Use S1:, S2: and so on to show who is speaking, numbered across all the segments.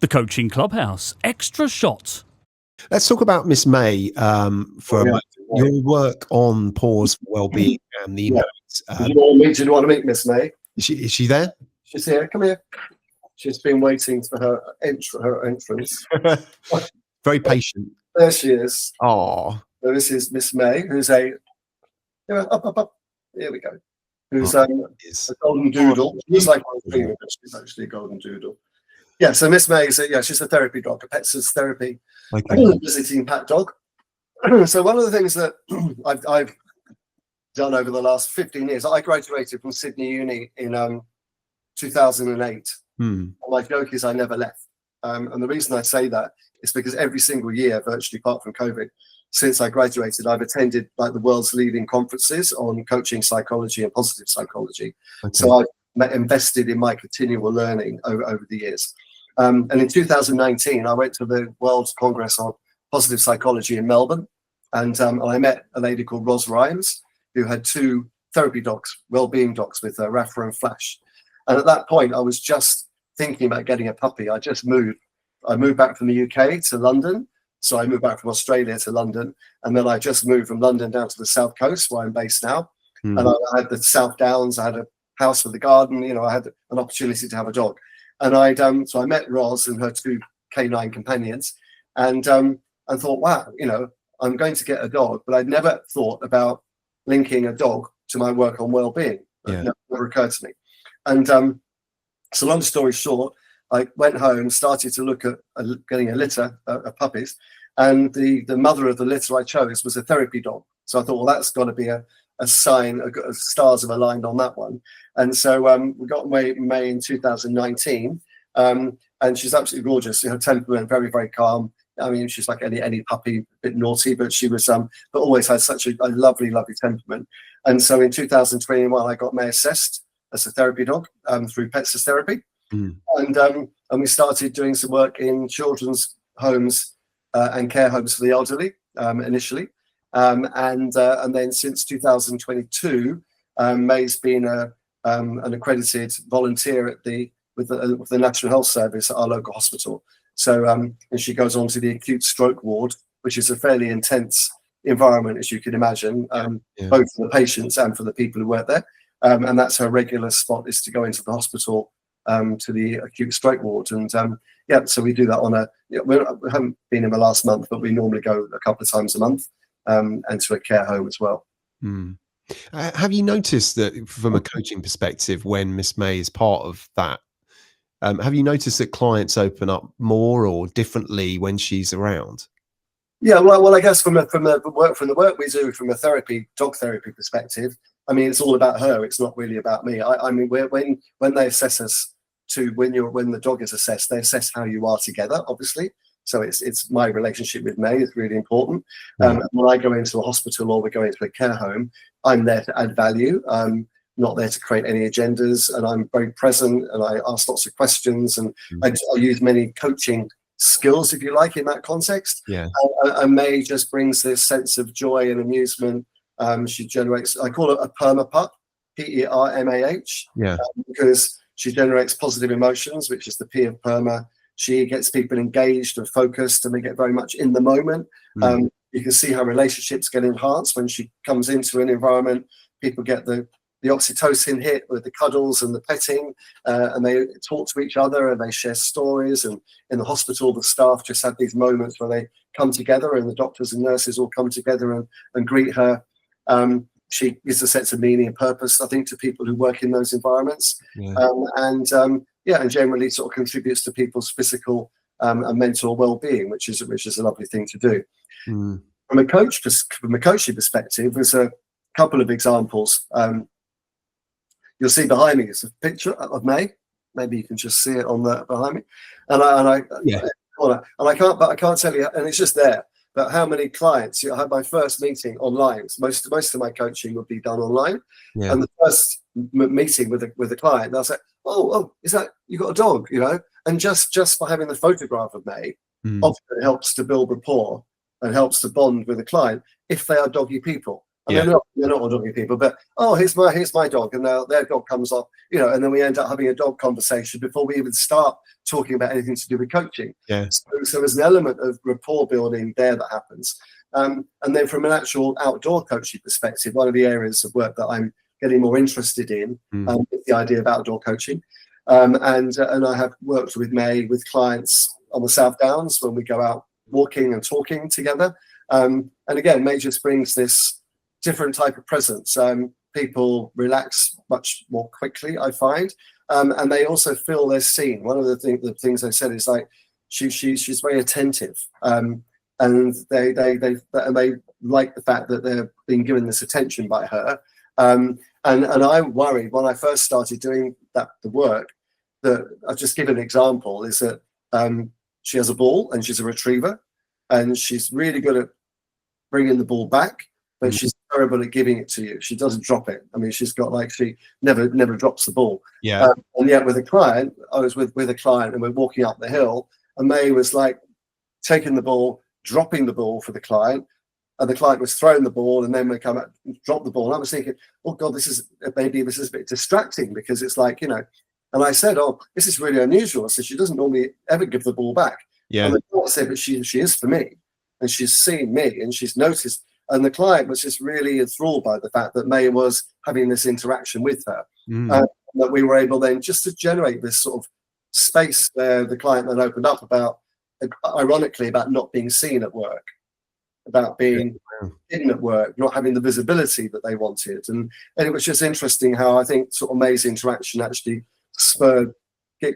S1: The Coaching Clubhouse Extra Shot.
S2: Let's talk about Miss May for a moment. Your work on pause for well-being and the impact.
S3: Do you want to meet Miss May?
S2: Is she there?
S3: She's here. Come here. She's been waiting for her entrance.
S2: Very patient.
S3: There she is.
S2: Oh.
S3: So this is Miss May, who's a up. Here we go. Who's a golden doodle. She's like one finger, but she's actually a golden doodle. Yeah. So Miss May is she's a therapy dog, a Pets Therapy visiting pet dog. So one of the things that I've done over the last 15 years, I graduated from Sydney Uni in 2008. My joke is I never left. And the reason I say that is because every single year, virtually apart from COVID, since I graduated, I've attended like the world's leading conferences on coaching psychology and positive psychology. So I've invested in my continual learning over the years. And in 2019, I went to the World Congress on Positive Psychology in Melbourne. And I met a lady called Ros Rhymes, who had 2 therapy dogs, well-being dogs with Rafa and Flash. And at that point, I was just thinking about getting a puppy. I moved back from the UK to London. So I moved back from Australia to London. And then I just moved from London down to the South Coast, where I'm based now. And I had the South Downs. I had a house with a garden. You know, I had an opportunity to have a dog. And so I met Ros and her 2 canine companions, and thought, wow, you know, I'm going to get a dog, but I'd never thought about linking a dog to my work on well-being. That never occurred to me. And so long story short, I went home, started to look at getting a litter of puppies, and the mother of the litter I chose was a therapy dog. So I thought, well, that's got to be a sign, stars have aligned on that one. And so we got May in 2019, and she's absolutely gorgeous. Her temperament, very, very calm. I mean, she's like any puppy, a bit naughty, but she was, but always had such a lovely, lovely temperament. And so in 2021, I got May assessed as a therapy dog through Pets Therapy. And we started doing some work in children's homes and care homes for the elderly initially. And then since 2022, May's been an accredited volunteer with the National Health Service at our local hospital. So and she goes on to the acute stroke ward, which is a fairly intense environment, as you can imagine, both for the patients and for the people who work there. And that's her regular spot, is to go into the hospital to the acute stroke ward. And so we do that we haven't been in the last month, but we normally go a couple of times a month. And to a care home as well.
S2: Have you noticed that from a coaching perspective, when Miss May is part of that, have you noticed that clients open up more or differently when she's around?
S3: Yeah, well, I guess from the work we do from a dog therapy perspective, I mean, it's all about her. It's not really about me. I mean, when they assess us when the dog is assessed, they assess how you are together, obviously. So it's my relationship with May is really important. When I go into a hospital or we go into a care home, I'm there to add value. I'm not there to create any agendas, and I'm very present, and I ask lots of questions, and I use many coaching skills, if you like, in that context. And May just brings this sense of joy and amusement. She generates, I call it a perma pup, PERMAH, because she generates positive emotions, which is the P of perma. She gets people engaged and focused, and they get very much in the moment. You can see how relationships get enhanced when she comes into an environment. People get the oxytocin hit with the cuddles and the petting, and they talk to each other and they share stories. And in the hospital, the staff just have these moments where they come together, and the doctors and nurses all come together and greet her. She gives a sense of meaning and purpose, I think, to people who work in those environments. And generally sort of contributes to people's physical and mental well-being, which is a lovely thing to do. From a coaching perspective, there's a couple of examples. You'll see behind me is a picture of May. Maybe you can just see it on behind me. And I can't tell you, and it's just there. But how many clients? I had my first meeting online. Most of my coaching would be done online. And the first meeting with a client, they'll say, "Oh, is that you got a dog?" You know, and just by having the photograph of May, often it helps to build rapport and helps to bond with a client if they are doggy people. I mean, they're not all doggy people, but here's my dog, and now their dog comes up, and then we end up having a dog conversation before we even start talking about anything to do with coaching.
S2: Yeah.
S3: So there's an element of rapport building there that happens. And then from an actual outdoor coaching perspective, one of the areas of work that I'm getting more interested in is the idea of outdoor coaching. And I have worked with May with clients on the South Downs when we go out walking and talking together. And again, May just brings this different type of presence. People relax much more quickly, I find, and they also feel they're seen. One of the things I said is like she's very attentive, and they like the fact that they're being given this attention by her. And I worried when I first started doing the work that I've just given an example is that she has a ball and she's a retriever, and she's really good at bringing the ball back, but she's terrible at giving it to you. She doesn't drop it. I mean, she's got she never drops the ball.
S2: Yeah.
S3: And yet with a client, I was with a client and we're walking up the hill, and May was like taking the ball, dropping the ball for the client, and the client was throwing the ball, and then we come up and drop the ball. And I was thinking, oh God, this is a bit distracting, because it's like, and I said, oh, this is really unusual. I said, she doesn't normally ever give the ball back.
S2: Yeah.
S3: And the client said, but she is for me, and she's seen me, and she's noticed. And the client was just really enthralled by the fact that May was having this interaction with her. That we were able then just to generate this sort of space where the client then opened up ironically, about not being seen at work, about being hidden at work, not having the visibility that they wanted. And it was just interesting how I think sort of May's interaction actually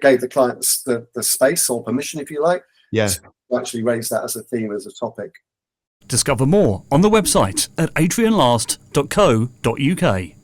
S3: gave the clients the space or permission, if you like, to actually raise that as a theme, as a topic.
S1: Discover more on the website at adrianlast.co.uk.